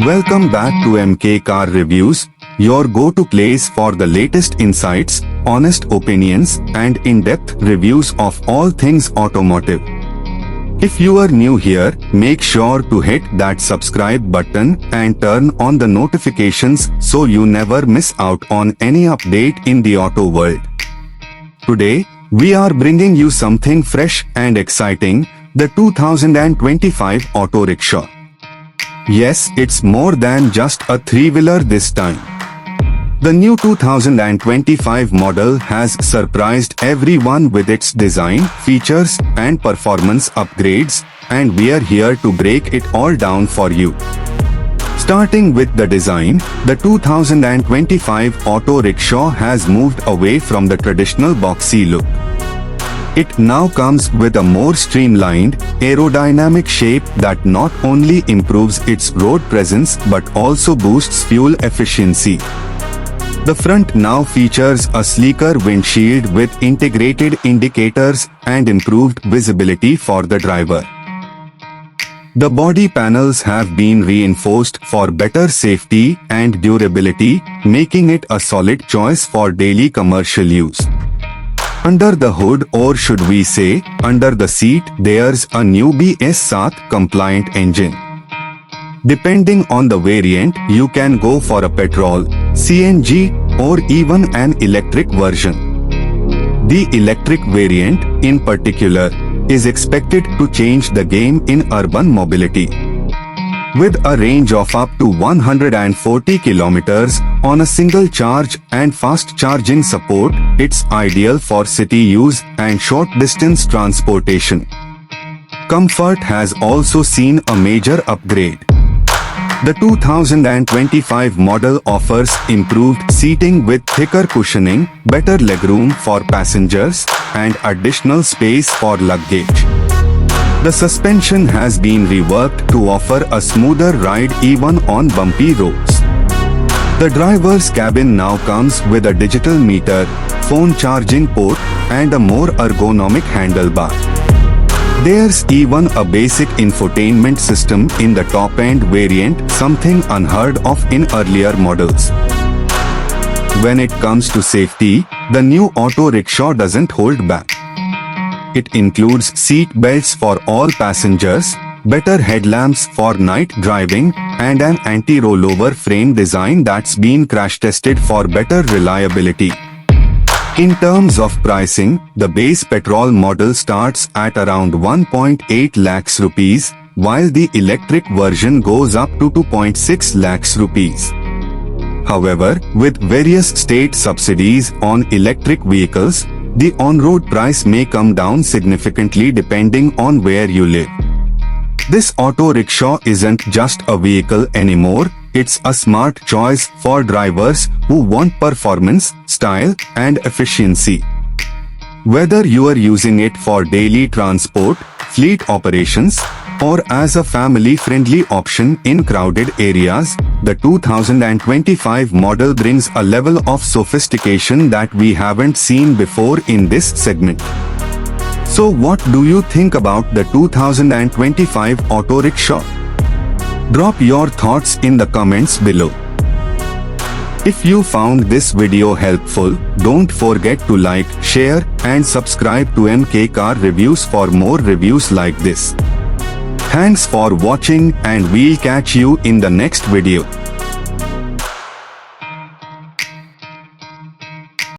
Welcome back to MK Car Reviews, your go-to place for the latest insights, honest opinions, and in-depth reviews of all things automotive. If you are new here, make sure to hit that subscribe button and turn on the notifications so you never miss out on any update in the auto world. Today, we are bringing you something fresh and exciting, the 2025 Auto Rickshaw. Yes, it's more than just a three-wheeler this time. The new 2025 model has surprised everyone with its design, features, and performance upgrades, and we are here to break it all down for you. Starting with the design, the 2025 Auto Rickshaw has moved away from the traditional boxy look. It now comes with a more streamlined, aerodynamic shape that not only improves its road presence but also boosts fuel efficiency. The front now features a sleeker windshield with integrated indicators and improved visibility for the driver. The body panels have been reinforced for better safety and durability, making it a solid choice for daily commercial use. Under the hood, or should we say, under the seat, there's a new BS7 compliant engine. Depending on the variant, you can go for a petrol, CNG, or even an electric version. The electric variant, in particular, is expected to change the game in urban mobility. With a range of up to 140 kilometers on a single charge and fast charging support, it's ideal for city use and short-distance transportation. Comfort has also seen a major upgrade. The 2025 model offers improved seating with thicker cushioning, better legroom for passengers, and additional space for luggage. The suspension has been reworked to offer a smoother ride even on bumpy roads. The driver's cabin now comes with a digital meter, phone charging port, and a more ergonomic handlebar. There's even a basic infotainment system in the top-end variant, something unheard of in earlier models. When it comes to safety, the new Auto Rickshaw doesn't hold back. It includes seat belts for all passengers, better headlamps for night driving, and an anti-rollover frame design that's been crash-tested for better reliability. In terms of pricing, the base petrol model starts at around 1.8 lakhs rupees, while the electric version goes up to 2.6 lakhs rupees. However, with various state subsidies on electric vehicles, the on-road price may come down significantly depending on where you live. This auto rickshaw isn't just a vehicle anymore, it's a smart choice for drivers who want performance, style, and efficiency. Whether you are using it for daily transport, fleet operations, or as a family-friendly option in crowded areas, the 2025 model brings a level of sophistication that we haven't seen before in this segment. So what do you think about the 2025 Auto Rickshaw? Drop your thoughts in the comments below. If you found this video helpful, don't forget to like, share, and subscribe to MK Car Reviews for more reviews like this. Thanks for watching, and we'll catch you in the next video.